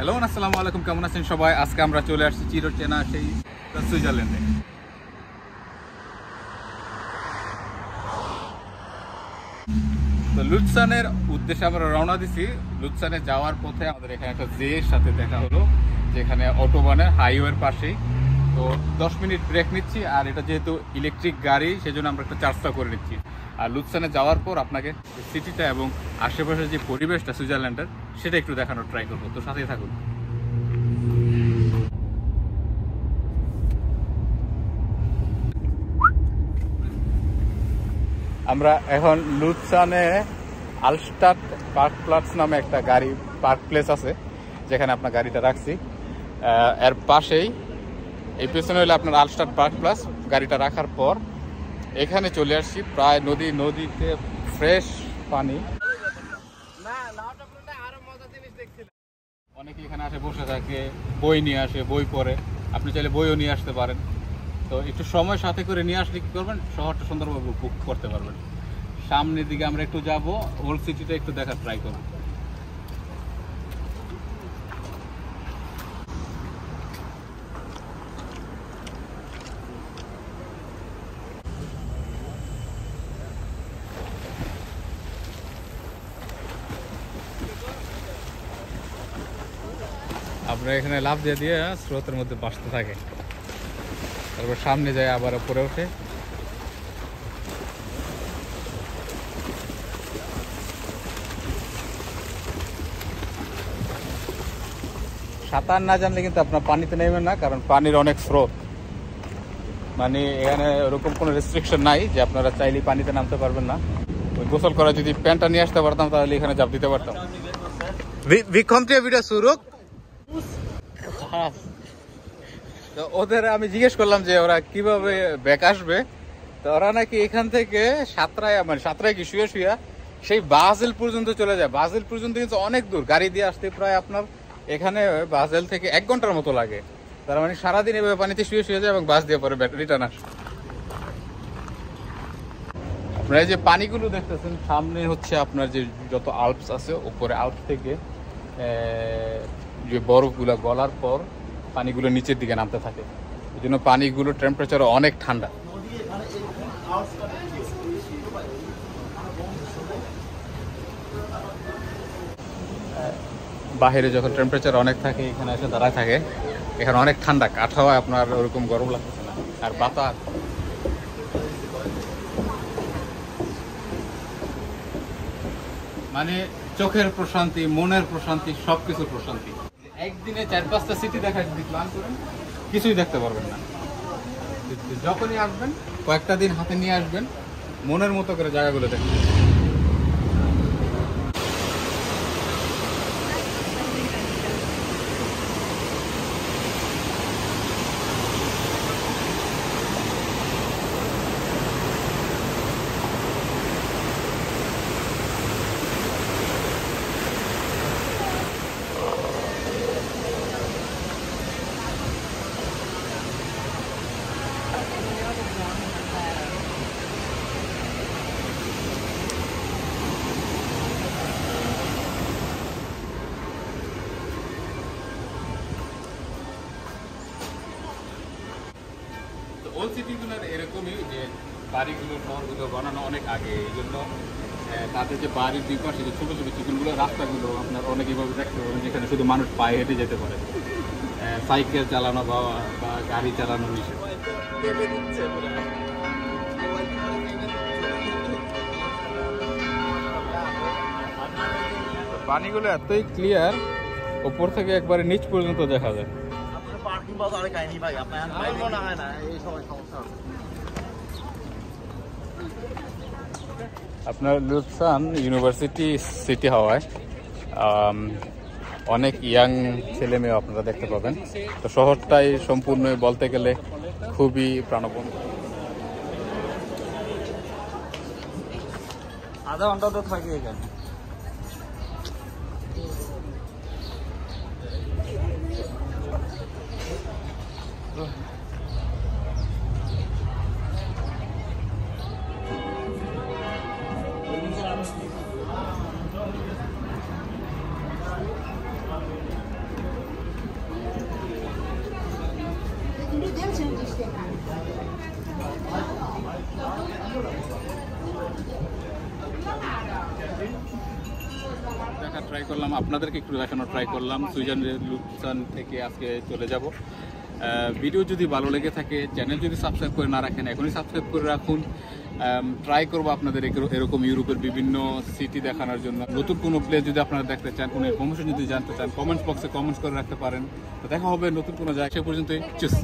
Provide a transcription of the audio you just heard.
Hello আসসালামু আলাইকুম, কেমন আছেন সবাই? আজকে আমরা চলে আসছি চিরচেনা সেই সুইজারল্যান্ডে। তো লুৎসানের উদ্দেশ্যে আমরা রওনা দিছি। লুৎসানে যাওয়ার পথে আমাদের এখানে একটা জের সাথে দেখা হলো, যেখানে অটোবানের হাইওয়ের পাশেই। তো 10 মিনিট ব্রেক নিচ্ছি, আর এটা যেহেতু ইলেকট্রিক গাড়ি সেজন্য আমরা একটা চার্জটা করে নিচ্ছি। আর লুৎসানে যাওয়ার পর আপনাকে সিটিটা এবং আশেপাশের যে পরিবেশটা সুইজারল্যান্ডের সেটা একটু দেখানোর ট্রাই করবো। তো সাথেই থাকুন। আমরা এখন লুৎসানে আলস্টাড পার্ক প্লাস নামে একটা গাড়ি পার্ক প্লেস আছে, যেখানে আপনার গাড়িটা রাখছি। এর পাশেই এই পেছনে হলে আপনার আলস্টাড পার্ক প্লাস। গাড়িটা রাখার পর এখানে চলে আসছি, প্রায় নদীতে ফ্রেশ পানি। অনেকে এখানে আসে বসে থাকে, বই নিয়ে আসে, বই পড়ে। আপনি চাইলে বইও নিয়ে আসতে পারেন। তো একটু সময় সাথে করে নিয়ে আসলে কি করবেন, শহরটা সুন্দরভাবে উপভোগ করতে পারবেন। সামনের দিকে আমরা একটু যাব, ওল্ড সিটিটা একটু দেখার ট্রাই করব। আমরা এখানে লাফ দিয়ে স্রোতের মধ্যে ভাসতে থাকে, তারপর সামনে যায় আবার উপরে ওঠে। সাঁতার না জানলে কিন্তু আপনার পানিতে নেবেন না, কারণ পানির অনেক স্রোত। মানে এখানে ওরকম কোনো রেস্ট্রিকশন নাই যে আপনারা চাইলেই পানিতে নামতে পারবেন না। ওই গোসল করা যদি প্যান্টটা নিয়ে আসতে পারতাম তাহলে এখানে চাপ দিতে পারতাম। তো ওদের আমি জিজ্ঞেস করলাম যে ওরা কিভাবে ব্যাক আসবে। তো ওরা নাকি এখান থেকে সাতরায় কি শুয়ে সেই বাজেল পর্যন্ত চলে যায়। বাজেল পর্যন্ত কিন্তু অনেক দূর, গাড়ি দিয়ে আসতে প্রায় আপনার এখানে বাজেল থেকে 1 ঘন্টার মতো লাগে। তার মানে সারাদিন এভাবে পানিতে শুয়ে যায় এবং বাস দিয়ে পরে রিটার্ন আসে। আপনারা যে পানিগুলো দেখতেছেন সামনে হচ্ছে আপনার যে যত আল্পস আছে, উপরে আল্পস থেকে যে বরফগুলো গলার পর পানিগুলো নিচের দিকে নামতে থাকে। এই জন্য পানিগুলো টেম্পারেচার অনেক ঠান্ডা। বাহিরে যখন টেম্পারেচার অনেক থাকে, এখানে এসে দাঁড়ায় থাকে, এখানে অনেক ঠান্ডা, কাঠাওয়ায় আপনার ওরকম গরম লাগতেছে না। আর বাতাস, মানে চোখের প্রশান্তি, মনের প্রশান্তি, সবকিছুর প্রশান্তি। একদিনে 4-5টা সিটি দেখা যদি প্ল্যান করেন কিছুই দেখতে পারবেন না। যখনই আসবেন কয়েকটা দিন হাতে নিয়ে আসবেন, মনের মতো করে জায়গাগুলো দেখবেন। ওল্ড সিটিগুলোর এরকমই যে বাড়িগুলো, শহরগুলো বানানো অনেক আগে। এই জন্য তাদের যে বাড়ির দুই পাশে যে ছোটো ছোটো চিকুনগুলো, রাস্তাগুলো আপনার অনেক এইভাবে দেখতে পাবেন, যেখানে শুধু মানুষ পায়ে হেঁটে যেতে পারে। সাইকেল চালানো বা গাড়ি চালানো নিষেধ। পানিগুলো এতই ক্লিয়ার, উপর থেকে একবারে নিচ পর্যন্ত দেখা যায়। আপনার লুৎসান ইউনিভার্সিটি সিটি হওয়ায় অনেক ইয়াং ছেলে মেয়ে আপনারা দেখতে পাবেন। তো শহরটাই সম্পূর্ণ বলতে গেলে খুবই প্রাণবন্ত। আধা ঘন্টা তো থাকি এখানে। দেখা ট্রাই করলাম, আপনাদেরকে একটু দেখানো ট্রাই করলাম। সুইজারল্যান্ডের লুৎসান থেকে আজকে চলে যাব। ভিডিও যদি ভালো লেগে থাকে, চ্যানেল যদি সাবস্ক্রাইব করে না রাখেন, এখনই সাবস্ক্রাইব করে রাখুন। ট্রাই করবো আপনাদের এরকম ইউরোপের বিভিন্ন সিটি দেখানোর জন্য। নতুন কোনো প্লেস যদি আপনারা দেখতে চান, কোনো ইনফরমেশন যদি জানতে চান, কমেন্টস বক্সে কমেন্টস করে রাখতে পারেন। তো দেখা হবে নতুন কোনো জায়গা। সে পর্যন্ত চুস।